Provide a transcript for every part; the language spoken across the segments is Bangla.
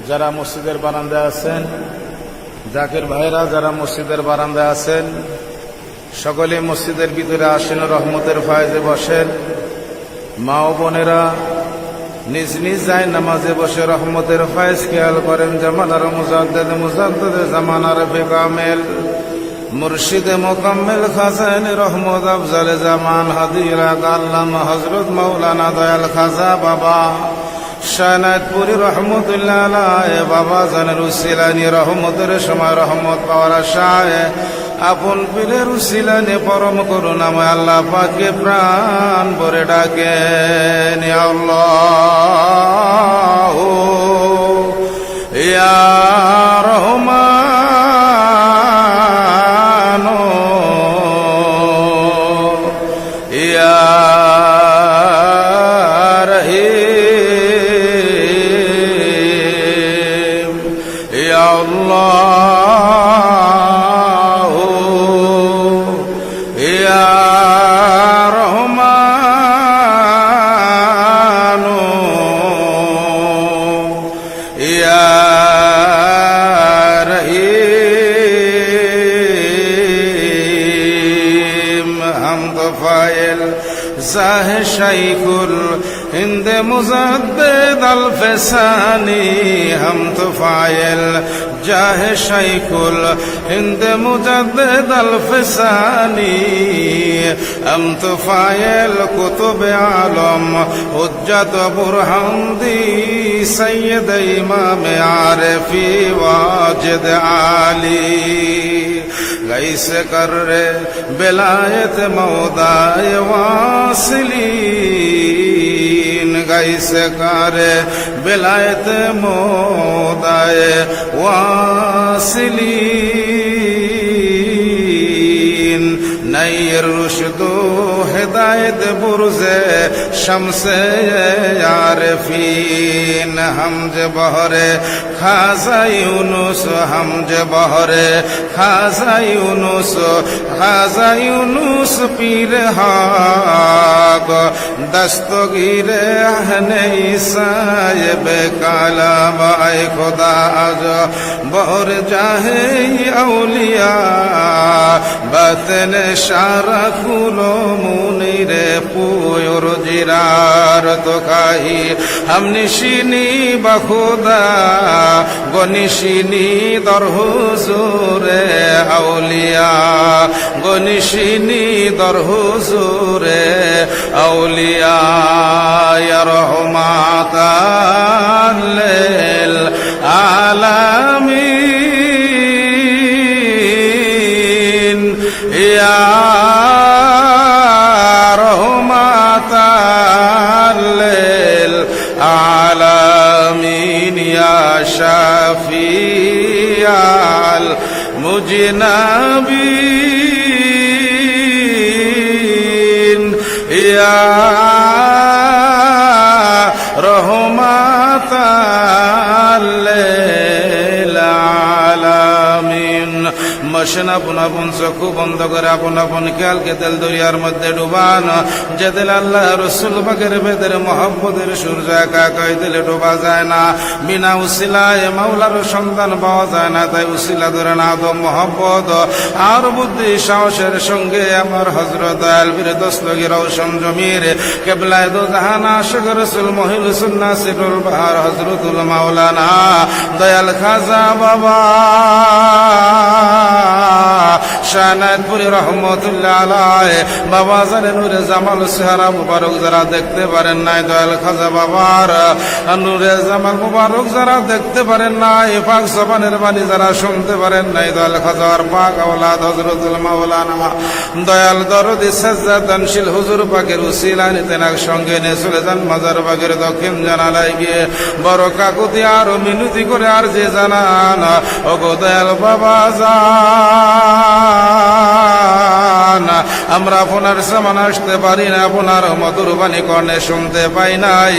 যারা মসজিদের বারান্দায় আছেন, জাকির ভাইরা যারা মসজিদের বারান্দায় আছেন, সকলে মসজিদের ভিতরে আসেন, রহমতের ফায়েজে বসেন। মা ও বোনেরা নিজ নিজ যায় নামাজে বসে রহমতের ফায়েজ খেয়াল করেন। জামানার মুজাদ্দেদে জামানার ফিকামেল মুর্শিদে মোকাম্মেল খাজান রহমত আফজালে জামান হাদিরা আল্লামা হযরত মাওলানা দয়াল খাজা বাবা শায়নাতপুরি রহমতুল্লাহ আলাইহি বাবা জানের উসিলানি রহমতের সময় রহমত পাওয়ার আশায় আপন পীরের উসিলানি পরম করুণাময় আল্লাহ পাককে প্রাণ ভরে ডাকেন। ইয়া আল্লাহ ইয়া রহমান ইয়া রহিম ইয়া আল্লাহ ইয়া রহমান ইয়া রহিম। হামদ ফাইল জাহ শাইখুল হিন্দ মুজাদ্দেদ আল ফেসানি হামদ ফাইল জাহ শাইখুল হিন্দ মুজাদ্দেদ আল ফেসানি হামদ ফাইল কুতুবে আলম হুজ্জত বুরহানদি সৈয়দ ইমাম আরফি ওয়াজিদ আলী গাইসে কর রে বেলায়েত মওদায়ে ওয়াসিলিন গাইসে কর বেলায়েত মওদায়ে ওয়াসিলিন নাইর রুশদ হেদায়েত বুরজে শামসে আরফিন হামজে বহরে খাজা ইউনুস হামজে বহরে খাজা ইউনুস পীর হক দস্তগীরে আহলে সাহেবে কালাম আয় খোদা আজ বহর জাহে আউলিয়া বাতন সারা কুলো মুনিরে পুয়ুর জিরার তো কাহি হাম নিশিনি বখুদা গনিশিনি দর হুজুরে আউলিয়া গনিশিনি দর হুজুরে আউলিয়া ইয়া রহমাতাল লিল আলামিন ইয়া রহমাতাল লিল আলামিন ইয়া শাফিয়াল মুজনাবিন ইয়া রহমাতাল লিল আলামিন। মশন আপন আপন চক্ষু বন্ধ করে আপন আপন খেয়ালকে তেল দরিয়ার মধ্যে ডুবান, যে দিল আল্লাহ রসুল পাকের বেদের মহব্বতের সূর্য একা কই দিলে ডোবা যায় না। বিনা উসিলায় মাওলার সন্ধান পাওয়া যায় না, তাই উসিলা ধরে না তো মহব্বত আর বুদ্ধি সাহসের সঙ্গে আমার হযরত আলবীর দস্তগীর রওশন জমির কিবলায়ে দো জাহান আশিক রাসূল মহিল সুন্নাহ সিরুল বাহার হযরতুল মাওলানা দয়াল খাজা বাবা শায়নাতপুরি রহমতুল্লাহ আলাইহি বাবা জানে নূরে জামাল চেহারা মুবারক যারা দেখতে পারেন নাই, দয়াল খাজা বাবার নূরে জামাল মুবারক যারা দেখতে পারেন নাই, পাক জবানের বাণী যারা শুনতে পারেন নাই, দয়াল খাজার পাক আওলাদ হযরতুল মাওলানা দয়াল দরদি সাজ্জাদানশীল হুজুর পাকের উসিলায় নিতেনাক সঙ্গে নিয়ে চলে যান মাজার বাগের দক্ষিণ জানালায় গিয়ে বড় কাকুতি আর মিনতি করে আর যে জানান ও গো দয়াল বাবা জান রহমান, আমরা আপনার সামনে আসতে পারি না, আপনার মধুর বাণী কর্ণে শুনতে পাই নাই।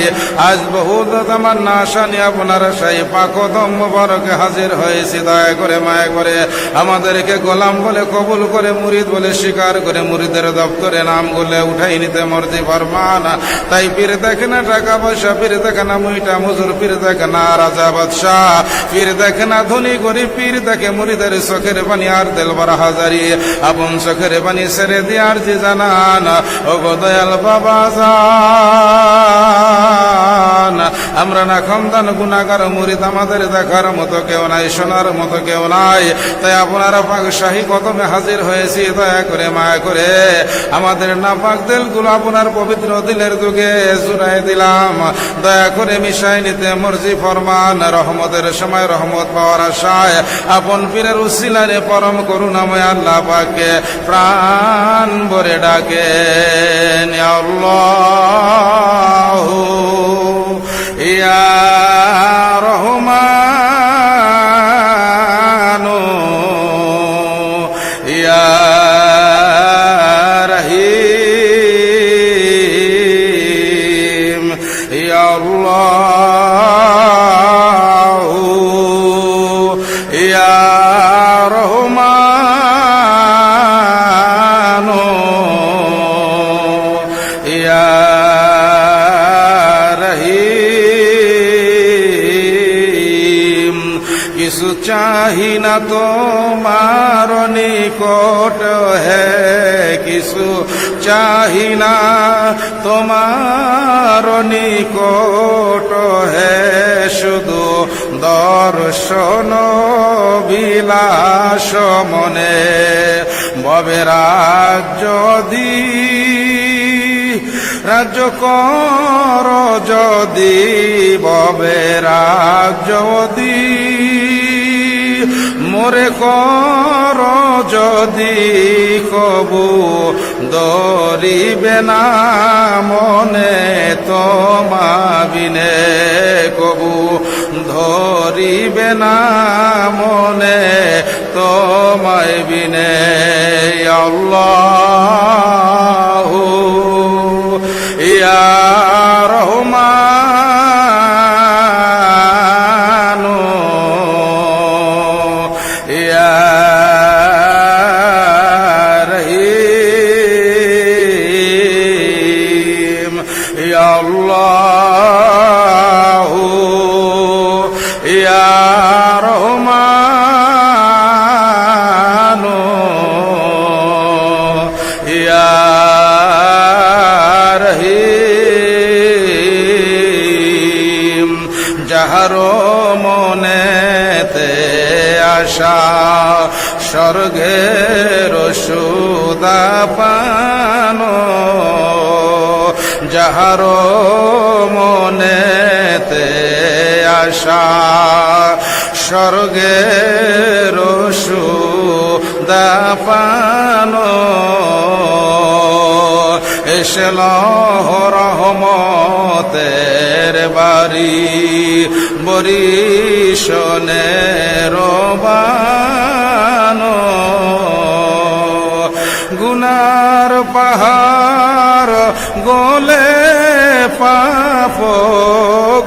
আজ বহুত তামান্না আশা নিয়ে আপনার সেই পাকদম মুবারকে হাজির হয়েছি। দয়া করে মায়া করে আমাদেরকে গোলাম বলে কবুল করে, মুরিদ বলে স্বীকার করে, মুরিদের দপ্তরে নাম গুলে উঠাই নিতে মর্জি ফরমান। তাই পীর দেখে না টাকা পয়সা, পীর দেখে না মুইটা মজুর, পীর দেখে না রাজা বাদশাহ, পীর দেখে না ধনী গরিব, পীর দেখে মুরিদের চোখের পানি আর দিল বড় হাজারি। আপন চোখের পানি ছেড়ে দিয়ে আর জি জানান, ও গো দয়াল বাবা জান, আমরা না খামদান গুনাহগার মুরিদ, আমাদের দেখার মতো কেউ নাই, শোনার মতো কেউ নাই। তাই আপনারা পাক শাহী কদমে হাজির হয়েছি। দয়া করে মায়া করে আমাদের নাপাক দিলগুলো আপনার পবিত্র দিলের যুগে জুড়াই দিলাম। দয়া করে মিশাই নিতে মর্জি ফরমান। রহমতের সময় রহমত পাওয়ার আশায় আপন পীরের উসিলারে পরম করুণাময় আল্লাহ পাককে প্রাণ ভরে ডাকেন, ইয়া আল্লাহু ইয়া রহমানু ইয়া রহিম, ইয়া আল্লাহু ইয়া রহমানু ইয়া রহিম। কিছু চাহি না তোমার নিকট হে, কিছু চাহি না তোমার নিকট হে, শুধু দর্শন বিলাস মনে। ভবে যদি রাজ্য কর যদি, ভবে যদি মোরে কর যদি, কবু দরিবে না মনে তোমা বিনে, কবু ধরিবে না মনে তোমায় বিনে। আল্লাহু ইয়া রহমানু ইয়া রহিম, ইয়া আল্লাহু ইয়া রহমানু ইয়া রহিম। যাহারো মনেতে আশা স্বর্গের সুদা পানো, যাহারো মনেতে আশা স্বর্গের সুদা পানো, এসেল রহমতের বাড়ি বরিশনের বানো। গুনার পাহাড় গলে পাপ,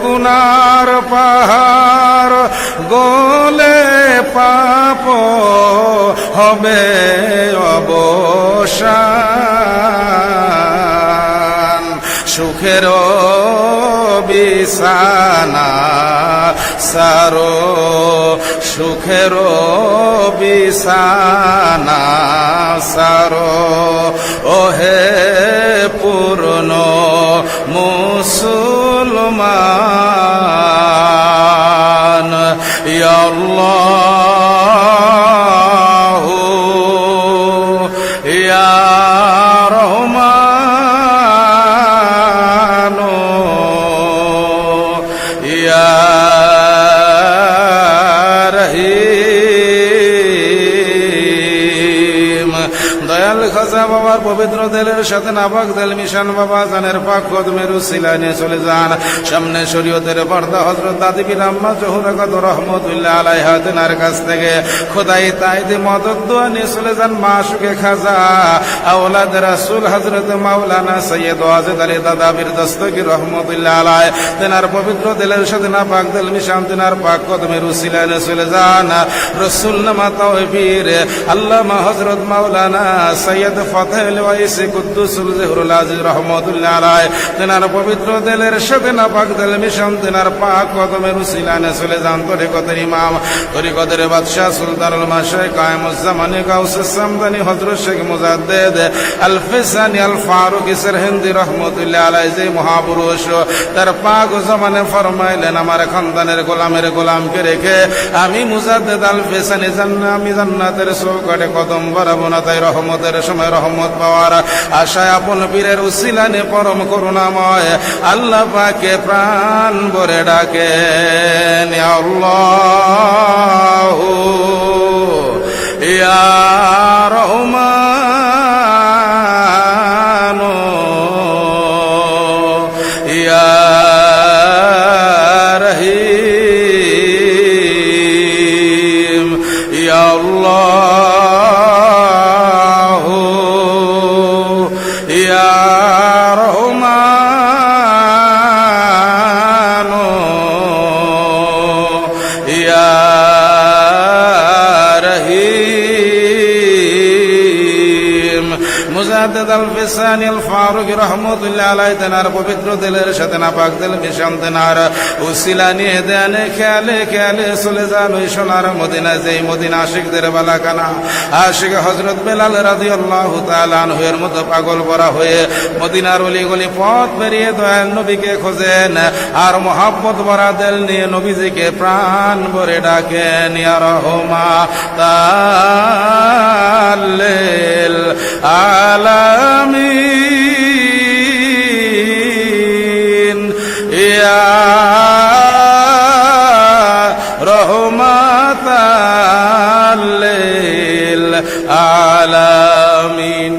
গুনার পাহাড় গলে পাপ হবে অবসান। সুখের বিছানা সারো, সুখের বিছানা সারো, ওহে পূর্ণ মুসলমান। ইয়া আল্লাহু ইয়া রহমানু ইয়া রহিম। দয়াল খাজা বাবার পবিত্র দিলের সাথে নাপাক দিল মিশন বাবা জানের পাক কদমের উসিলায় নিয়ে চলে যান। সামনে শরীয়তের পর্দা হযরত দাদি পীর আম্মা জহুরা কত রহমতুল্লাহ আলাইহা তেনার কাছ থেকে খোদাই তাইদি মদদ দোয়া নিয়ে চলে যান মাসুকে খাজা আওলাদ রাসূল হযরত মাওলানা সৈয়দ ওয়াজেদ আলী দাদা পীর দস্তগীর রহমতুল্লাহ আলাইহ তেনার পবিত্র দিলের সাথে নাপাক দিল মিশন তেনার পাক কদমের উসিলায় নিয়ে চলে যান। রসুল নামা তাওফীর আল্লামা হযরত মাওলানা সৈয়দ ফতেহ ওয়াইসি কুদ্দুসুল জহুরুল আজিজ রহমতুল্লাহ আলাইহ তেনার পবিত্র দিলের সাথে নাপাক দিল মিশন তেনার পাক কদমের উসিলায় নিয়ে চলে যান। তরিকতের ইমাম তরিকতের বাদশাহ সুলতানুল মাশায়েখ কায়েমুজ জামানে গাউসুস সামদানি হযরত শেখ মুজাদ্দেদ আল ফিসানি আল ফারুকী সিরহিন্দি রহমতুল্লাহ আলাইহি যে মহাপুরুষ তার পাক জামানে ফরমাইলেন আমার খানদানের গোলামের গোলামকে রেখে আমি মুজাদ্দেদ আল ফিসানি আমি জান্নাতের চৌকাঠে কদম বাড়াবো না। তাই রহমতের সময় রহমত পাওয়ার আশায় আপন পীরের উসিলা নিয়ে পরম করুণাময় আল্লাহ পাকে প্রাণ ভরে ডাকেন ইয়া আল্লাহু ইয়া রহমান ইয়া রহিম ইয়া আল্লাহু ইয়া রহমান ইয়া রহিম। মুজাদ্দেদ আল ফিসানি আল ফারুকী রহমতুল্লাহ আলাইহি তেনার পবিত্র দিলের সাথে নাপাক দিল মিশন তেনার উসিলা নিয়ে দেন খেয়ালে খেয়ালে চলে যান ওই সোনার মদিনা যেই মদিনা আশিকদের বালাখানা। আশিক হযরত বেলাল রাদিয়াল্লাহু তাআলা আনহু এর মতো পাগল ভরা হয়ে মদিনার অলি গলি পথ পেরিয়ে দয়াল নবীকে খোঁজেন আর মহব্বত ভরা দিল নিয়ে নবীজিকে প্রাণ ভরে ডাকেন ইয়া রাহমাতাল্লিল আলামিন ইয়া রহমাতাল্লিল আলামিন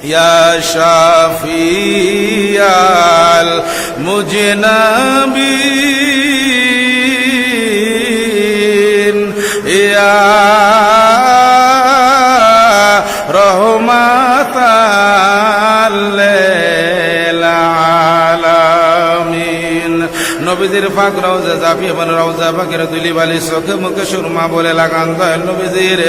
ইয়া শাফিয়াল মুজনাবিন ইয়া রহমাতাল্লিল আলামিন। নবীজির পাক রওজা জাফি বন রওজা পাকের দুলি বালি চোখে মুখে সুরমা বলে লাগান দয়াল নবীজির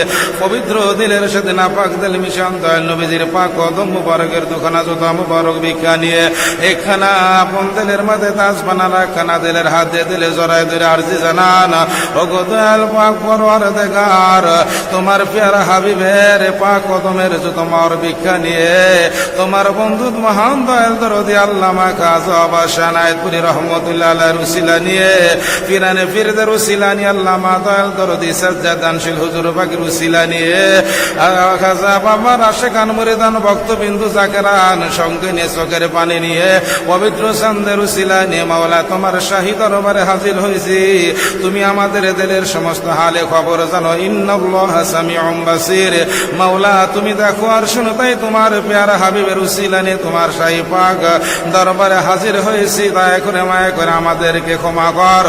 পবিত্র দিলের সাথে নাপাক দিল মিশন দয়াল নবীজির পাক কদম মুবারকের দুখানা জুতা মুবারক ভিক্ষা নিয়ে একখানা আপন দিলের মাঝে তাজ বানালা একখানা দিলের হাত দিয়ে দিলে জড়ায় ধরে আরজি জানান ওগো দয়াল পাক পরওয়ারদিগার তোমার প্যারা হাবিবের পাক কদমের জুতা মার ভিক্ষা নিয়ে তোমার বন্ধু মহান দয়াল দরদি আল্লামা কাজী আবাস আনায়েতপুরী রহমতুল্লাহ আলাইহির উসিলা নিয়ে পিরানে পীরদের উসিলা নিয়ে আল্লামা দয়াল দরদি সাজ্জাদ দানশীল হুজুর পাকের উসিলা নিয়ে খাজা বাবার আশিকান মুরিদান ভক্তবিন্দু জাকেরান সঙ্গে নিয়ে চোখের পানি নিয়ে পবিত্র চাঁদের উসিলা নিয়ে মাওলা তোমার শাহী দরবারে হাজির হয়েছি। তুমি আমাদের দিলের সমস্ত হালে খবর জানো। ইন্নাল্লাহা সামিউম বাসীর মাওলা তুমি দেখো আর শুনো। তাই তোমার প্যারা হাবিবের উসিলা নিয়ে তোমার শাহী পাক দরবারে হাজির হয়েছি। দয়া করে মায়া করে আমাদেরকে ক্ষমা কর,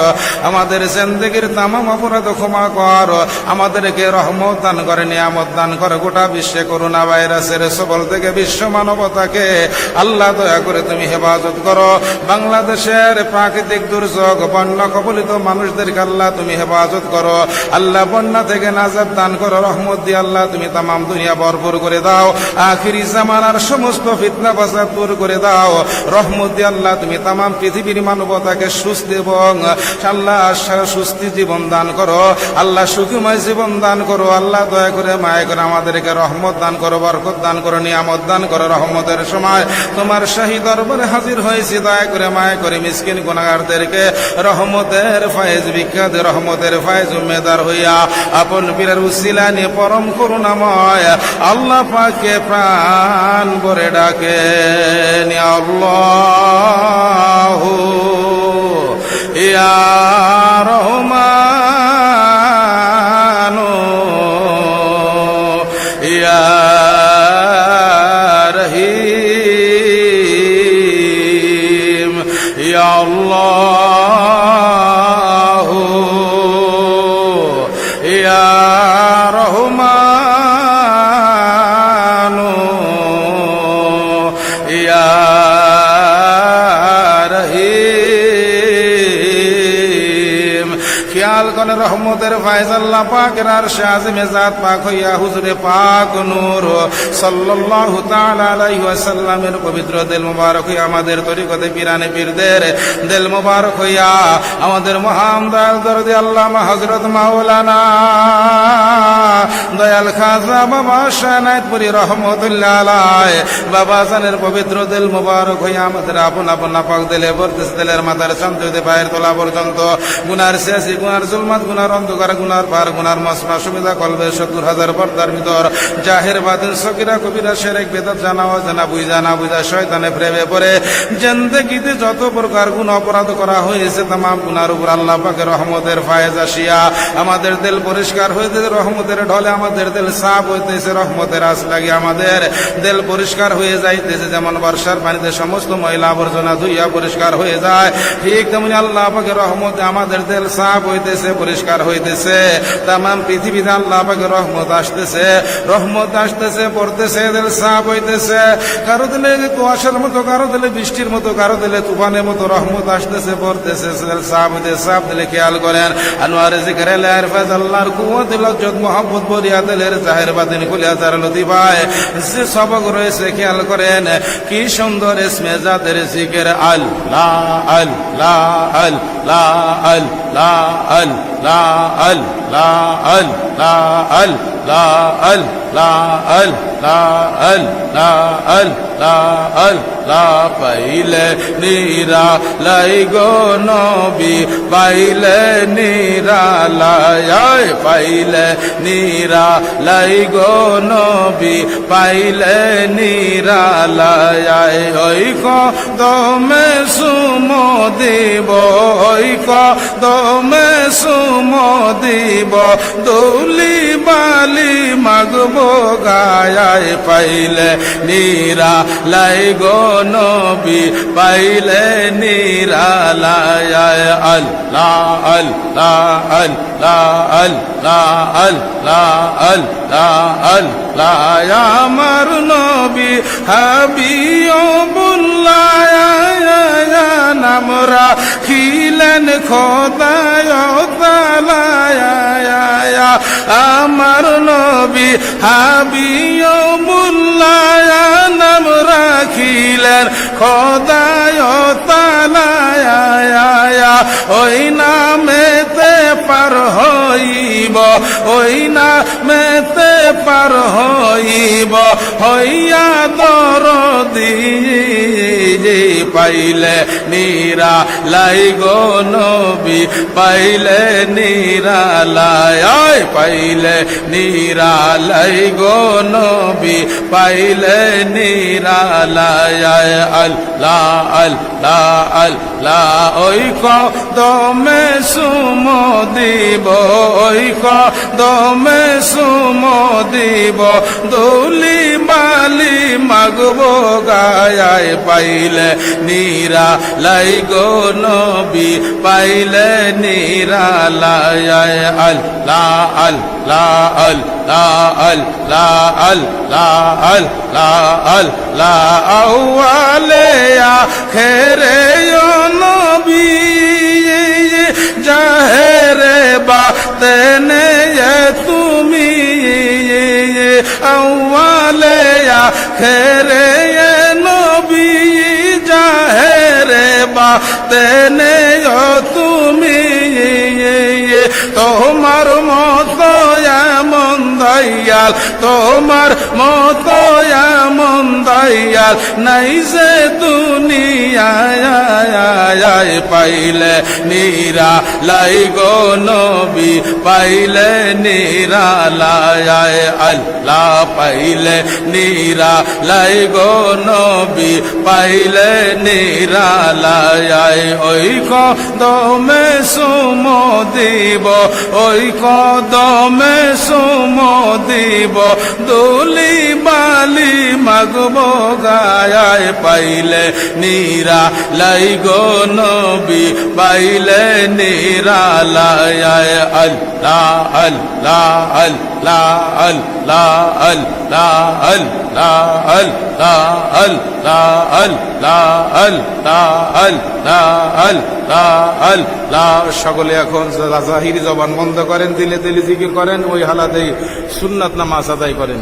আমাদের জিন্দেগীর তামাম অপরাধ ক্ষমা কর, আমাদেরকে রহমত দান করে নিয়ামত দান করে। গোটা বিশ্বে করোনা ভাইরাসের সবল থেকে বিশ্ব মানবতাকে আল্লাহ দয়া করে তুমি হেফাজত করো। বাংলাদেশের প্রাকৃতিক দুর্যোগ বন্যা কবলিত মানুষদেরকে আল্লাহ তুমি হেফাজত করো। আল্লাহ বন্যা থেকে নাজাত দান করো। রহমত দিয়ে আল্লাহ তুমি তামাম দুনিয়া ভরপুর করে দাও। আখিরি জামানার সমস্ত ফিতনা ফাসাদ দূর করে দাও। রহমত দিয়ে আল্লাহ তুমি তামাম পৃথিবীর মানবতাকে সুস্থ এবং আল্লাহ সুস্থি জীবন দান করো। আল্লাহ সুখময় জীবন দান করো। আল্লাহ দয়া করে মায়া করে আমাদেরকে রহমত দান করো, বরকত দান করো, নিয়ামত দান করো। রহমতের সময় তোমার শাহী দরবারে হাজির হয়েছি। দয়া করে মায়া করে মিসকিন গুনাহগারদেরকে রহমতের ফায়েজ বিখ্যাত রহমতের ফায়েজ উম্মেদার হইয়া আপন পীরের উসিলা নিয়ে পরম করুণাময় আল্লাহ পাকে প্রাণ ভরে ডাকেন ইয়া আল্লাহু ইয়া রহমান ইয়া খেয়াল করে রহমতের ফায়জাল্লাহ পাকের আরশে আজিমে জাত পাক হইয়া হুজুরে পাক নূর সাল্লাল্লাহু তাআলা আলাইহি ওয়াসাল্লামের পবিত্র দিল মুবারক হইয়া আমাদের তরিকতে পিরানে পীরদের দিল মুবারক হইয়া আমাদের মহান দয়াল দরদি আল্লামা হযরত মাওলানা দয়াল খাজা বাবা শানাইতপুরি রহমতুল্লাহ আলাইহি বাবা জানের পবিত্র দিল মুবারক হইয়া আমাদের আপন আপন নাপাক দিলে বরদেশ দিলের মাথার শান্ত হইতে পায়ের তোলা পর্যন্ত গুনার শেষি গুনার জুলমাত গুনার অন্ধকার গুনার পার গুনার মসনা সুবিধা কলবে ৭০,০০০ পর্দার ভিতর জাহের বাতিল সকিরা কবিরা শিরক বেদাত জানা অজানা বুঝা না বুঝা শয়তানে প্রেমে পড়ে জিন্দেগিতে যত প্রকার গুনাহ অপরাধ করা হয়েছে तमाम গুনার উপর আল্লাহ পাকের রহমতের ফায়েজ আসিয়া আমাদের দিল পরিষ্কার হইতেছে রহমতের ঢলে আমাদের দিল সাফ হইতেছে রহমতের আশ লাগে আমাদের দিল পরিষ্কার হয়ে যাইতেছে যেমন বর্ষার পানিতে সমস্ত ময়লা আবর্জনা ধুইয়া পরিষ্কার হয়ে যায় ঠিক তেমনি আল্লাহ পাকের রহমতে আমাদের দিল সাফ হইতেছে পরিষ্কার হইতেছে तमाम পৃথিবীতে আল্লাহ পাকের রহমত আসতেছে পড়তেছে দিল সাফ হইতেছে কারো দিলে কুয়াশার মতো কারো দিলে বৃষ্টির মতো কারো দিলে তুফানের মতো রহমত আসতেছে পড়তেছে দিল সাফ হইতেছে সাফ দিলে খেয়াল করেন আনোয়ারে জিকরে লার ফাজাল্লাহর কুওয়াত লজ্জত মোহাম্মদ বরিয়া দিলের জাহের বাতিন খুলিয়া তার লতিফায় যে সবক রয়েছে খেয়াল করেন কি সুন্দর ইসমে জাতের জিকির আল্লাহ আল্লাহ আল্লাহ আল্লাহ আল্লাহ আল্লাহ আল্লাহ আল্লাহ আল্লাহ আল্লাহ আল্লাহ আল্লাহ আল্লাহ পাইলে নিরালাই গো নবী পাইলে নিরালাই পাইলে নিরালাই গো নবী পাইলে নিরালাই ওই কদমে সুমো দিব ওই কদমে সুমো দিব দৌলি বালি মাগবো গায় পাইলে নিরালাই গো নবী পাইলে নিরালাই আল্লাহ আল্লাহ আল্লাহ আল্লাহ আল্লাহ আল্লাহ আল্লাহ আমার নবী হাবিবুল্লাহ নাম রাখিলেন খোদায় তাআলা আমার নবী হাবিবুল্লাহ নাম রাখিলেন খোদায় তাআলা ওই নামেতে পার হইব ওই নামেতে পার হইব হইয়া দরদি পাইলে নিরালাই গো নবী পাইলে নিরালাই পাইলে নিরালাই গো নবী পাইলে নিরালাই আল্লাহ আল্লাহ আল্লাহ ওই কদমে সুমো দিব ওই কদমে সুমো দিব দৌলি বালি মাগবো গায় পাইলে নিরালাই গো নবী পাইলে নিরালাই আল্লাহ আল্লাহ আল্লাহ আল্লাহ আল্লাহ আল্লাহ আল্লাহ আউয়ালে আখেরে নবী জাহেরে বাতেনে তুমি আউয়ালে আখেরে নবী জাহেরে বাতেনে তুমি তোমার মতো এমন দয়াল তোমার মতো এমন দয়াল নাই যে দুনিয়ায় পাইলে নিরালাই গো নবী পাইলে নিরালাই আল্লাহ পাইলে নিরালাই গো নবী পাইলে নিরালাই ওই কদমে সুমো দিব ওই কদমে সুমো দিব দুলি বালি মাগব গায় পাইলে নিরা লাই গো নবী পাইলে নিরা লাই আল্লাহ আল্লাহ আল্লাহ আল্লাহ আল্লাহ আল্লাহ আল্লাহ আল্লাহ আল্লাহ আল্লাহ আল্লাহ আল্লাহ আল্লাহ। সকলে এখন জাহিরি জবান বন্ধ করেন, দিলে দিলে জিকির করেন, ওই হালাতেই সুন্নাত নামাজ আদায় করেন।